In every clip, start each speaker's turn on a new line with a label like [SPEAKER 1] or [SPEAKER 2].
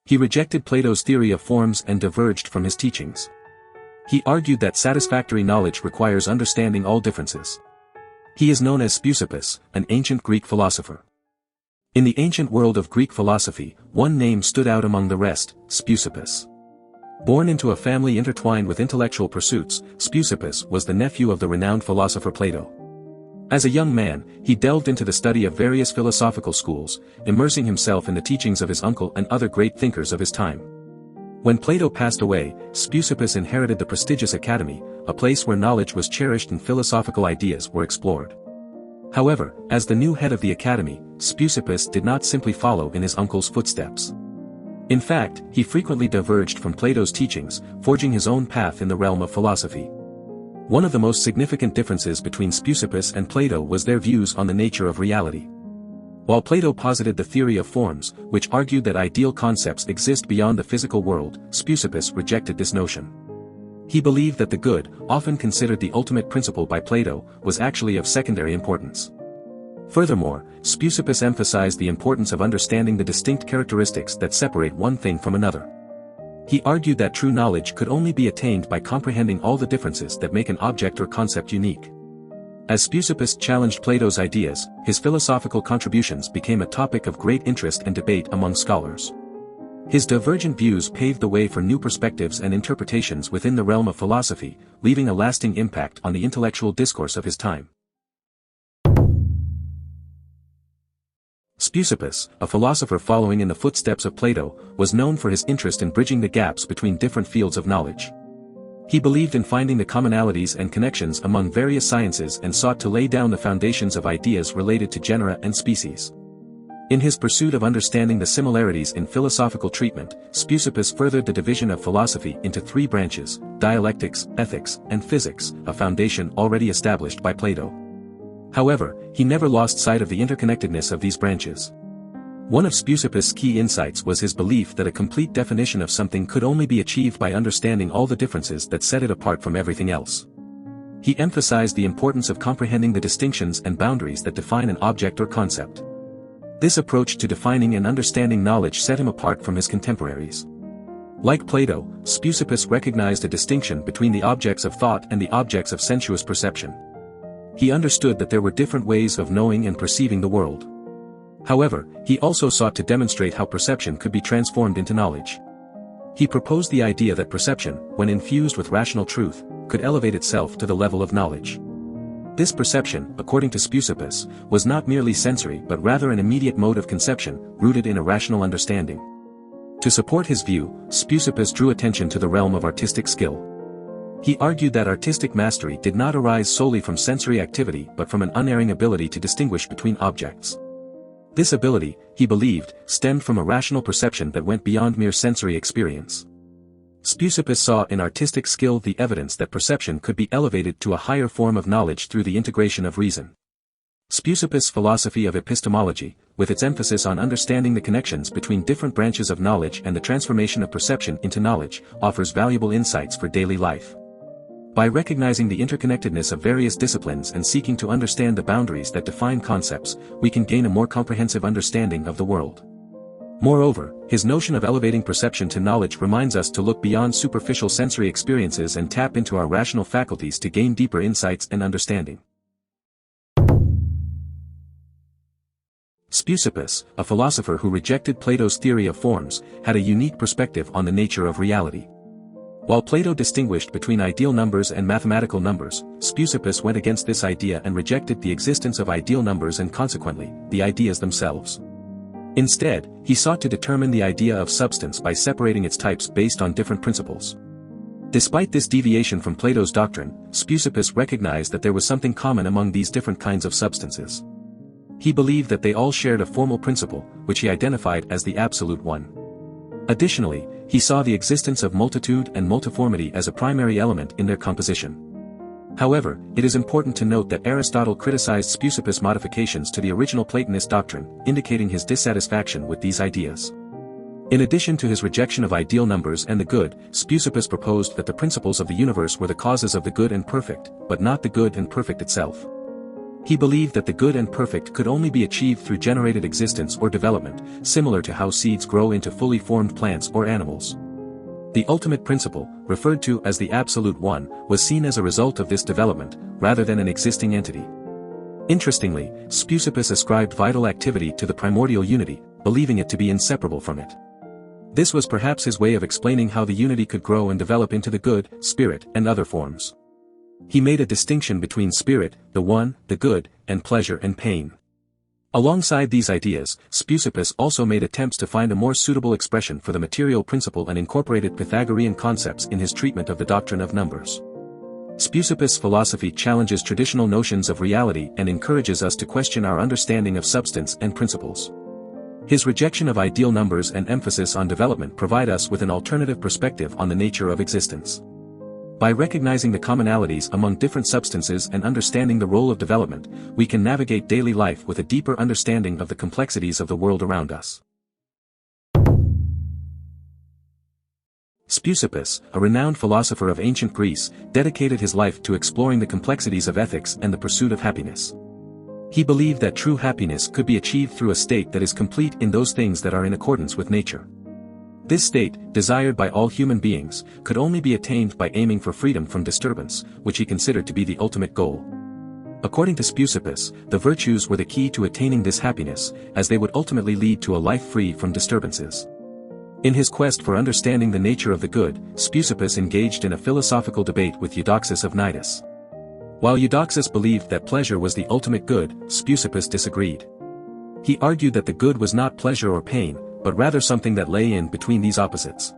[SPEAKER 1] He rejected Plato's theory of forms and diverged from his teachings. He argued that satisfactory knowledge requires understanding all differences. He is known as Speusippus, an ancient Greek philosopher. In the ancient world of Greek philosophy, one name stood out among the rest, Speusippus. Born into a family intertwined with intellectual pursuits, Speusippus was the nephew of the renowned philosopher Plato. As a young man, he delved into the study of various philosophical schools, immersing himself in the teachings of his uncle and other great thinkers of his time. When Plato passed away, Speusippus inherited the prestigious academy, a place where knowledge was cherished and philosophical ideas were explored. However, as the new head of the academy, Speusippus did not simply follow in his uncle's footsteps. In fact, he frequently diverged from Plato's teachings, forging his own path in the realm of philosophy. One of the most significant differences between Speusippus and Plato was their views on the nature of reality. While Plato posited the theory of forms, which argued that ideal concepts exist beyond the physical world, Speusippus rejected this notion. He believed that the good, often considered the ultimate principle by Plato, was actually of secondary importance. Furthermore, Speusippus emphasized the importance of understanding the distinct characteristics that separate one thing from another. He argued that true knowledge could only be attained by comprehending all the differences that make an object or concept unique. As Speusippus challenged Plato's ideas, his philosophical contributions became a topic of great interest and debate among scholars. His divergent views paved the way for new perspectives and interpretations within the realm of philosophy, leaving a lasting impact on the intellectual discourse of his time. Speusippus, a philosopher following in the footsteps of Plato, was known for his interest in bridging the gaps between different fields of knowledge. He believed in finding the commonalities and connections among various sciences and sought to lay down the foundations of ideas related to genera and species. In his pursuit of understanding the similarities in philosophical treatment, Speusippus furthered the division of philosophy into three branches: dialectics, ethics, and physics, a foundation already established by Plato. However, he never lost sight of the interconnectedness of these branches. One of Speusippus' key insights was his belief that a complete definition of something could only be achieved by understanding all the differences that set it apart from everything else. He emphasized the importance of comprehending the distinctions and boundaries that define an object or concept. This approach to defining and understanding knowledge set him apart from his contemporaries. Like Plato, Speusippus recognized a distinction between the objects of thought and the objects of sensuous perception. He understood that there were different ways of knowing and perceiving the world. However, he also sought to demonstrate how perception could be transformed into knowledge. He proposed the idea that perception, when infused with rational truth, could elevate itself to the level of knowledge. This perception, according to Speusippus, was not merely sensory but rather an immediate mode of conception, rooted in a rational understanding. To support his view, Speusippus drew attention to the realm of artistic skill. He argued that artistic mastery did not arise solely from sensory activity but from an unerring ability to distinguish between objects. This ability, he believed, stemmed from a rational perception that went beyond mere sensory experience. Speusippus saw in artistic skill the evidence that perception could be elevated to a higher form of knowledge through the integration of reason. Speusippus' philosophy of epistemology, with its emphasis on understanding the connections between different branches of knowledge and the transformation of perception into knowledge, offers valuable insights for daily life. By recognizing the interconnectedness of various disciplines and seeking to understand the boundaries that define concepts, we can gain a more comprehensive understanding of the world. Moreover, his notion of elevating perception to knowledge reminds us to look beyond superficial sensory experiences and tap into our rational faculties to gain deeper insights and understanding. Speusippus, a philosopher who rejected Plato's theory of forms, had a unique perspective on the nature of reality. While Plato distinguished between ideal numbers and mathematical numbers, Speusippus went against this idea and rejected the existence of ideal numbers and consequently, the ideas themselves. Instead, he sought to determine the idea of substance by separating its types based on different principles. Despite this deviation from Plato's doctrine, Speusippus recognized that there was something common among these different kinds of substances. He believed that they all shared a formal principle, which he identified as the absolute one. Additionally, he saw the existence of multitude and multiformity as a primary element in their composition. However, it is important to note that Aristotle criticized Speusippus' modifications to the original Platonist doctrine, indicating his dissatisfaction with these ideas. In addition to his rejection of ideal numbers and the good, Speusippus proposed that the principles of the universe were the causes of the good and perfect, but not the good and perfect itself. He believed that the good and perfect could only be achieved through generated existence or development, similar to how seeds grow into fully formed plants or animals. The ultimate principle, referred to as the Absolute One, was seen as a result of this development, rather than an existing entity. Interestingly, Speusippus ascribed vital activity to the primordial unity, believing it to be inseparable from it. This was perhaps his way of explaining how the unity could grow and develop into the good, spirit, and other forms. He made a distinction between spirit, the one, the good, and pleasure and pain. Alongside these ideas, Speusippus also made attempts to find a more suitable expression for the material principle and incorporated Pythagorean concepts in his treatment of the doctrine of numbers. Speusippus' philosophy challenges traditional notions of reality and encourages us to question our understanding of substance and principles. His rejection of ideal numbers and emphasis on development provide us with an alternative perspective on the nature of existence. By recognizing the commonalities among different substances and understanding the role of development, we can navigate daily life with a deeper understanding of the complexities of the world around us. Speusippus, a renowned philosopher of ancient Greece, dedicated his life to exploring the complexities of ethics and the pursuit of happiness. He believed that true happiness could be achieved through a state that is complete in those things that are in accordance with nature. This state, desired by all human beings, could only be attained by aiming for freedom from disturbance, which he considered to be the ultimate goal. According to Speusippus, the virtues were the key to attaining this happiness, as they would ultimately lead to a life free from disturbances. In his quest for understanding the nature of the good, Speusippus engaged in a philosophical debate with Eudoxus of Cnidus. While Eudoxus believed that pleasure was the ultimate good, Speusippus disagreed. He argued that the good was not pleasure or pain, but rather something that lay in between these opposites.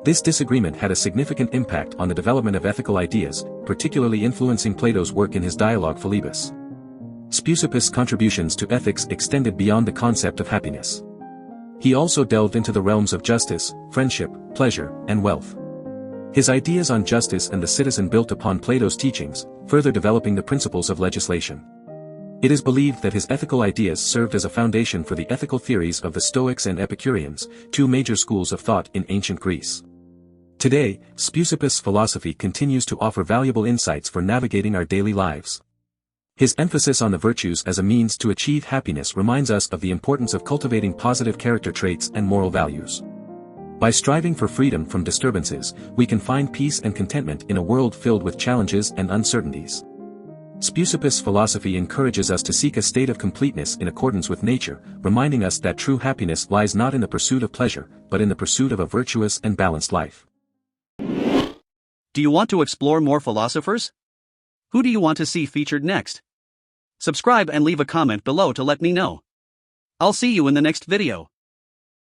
[SPEAKER 1] This disagreement had a significant impact on the development of ethical ideas, particularly influencing Plato's work in his dialogue Philosopher. Speusippus' contributions to ethics extended beyond the concept of happiness. He also delved into the realms of justice, friendship, pleasure, and wealth. His ideas on justice and the citizen built upon Plato's teachings, further developing the principles of legislation. It is believed that his ethical ideas served as a foundation for the ethical theories of the Stoics and Epicureans, two major schools of thought in ancient Greece. Today, Speusippus' philosophy continues to offer valuable insights for navigating our daily lives. His emphasis on the virtues as a means to achieve happiness reminds us of the importance of cultivating positive character traits and moral values. By striving for freedom from disturbances, we can find peace and contentment in a world filled with challenges and uncertainties. Speusippus' philosophy encourages us to seek a state of completeness in accordance with nature, reminding us that true happiness lies not in the pursuit of pleasure, but in the pursuit of a virtuous and balanced life.
[SPEAKER 2] Do you want to explore more philosophers? Who do you want to see featured next? Subscribe and leave a comment below to let me know. I'll see you in the next video.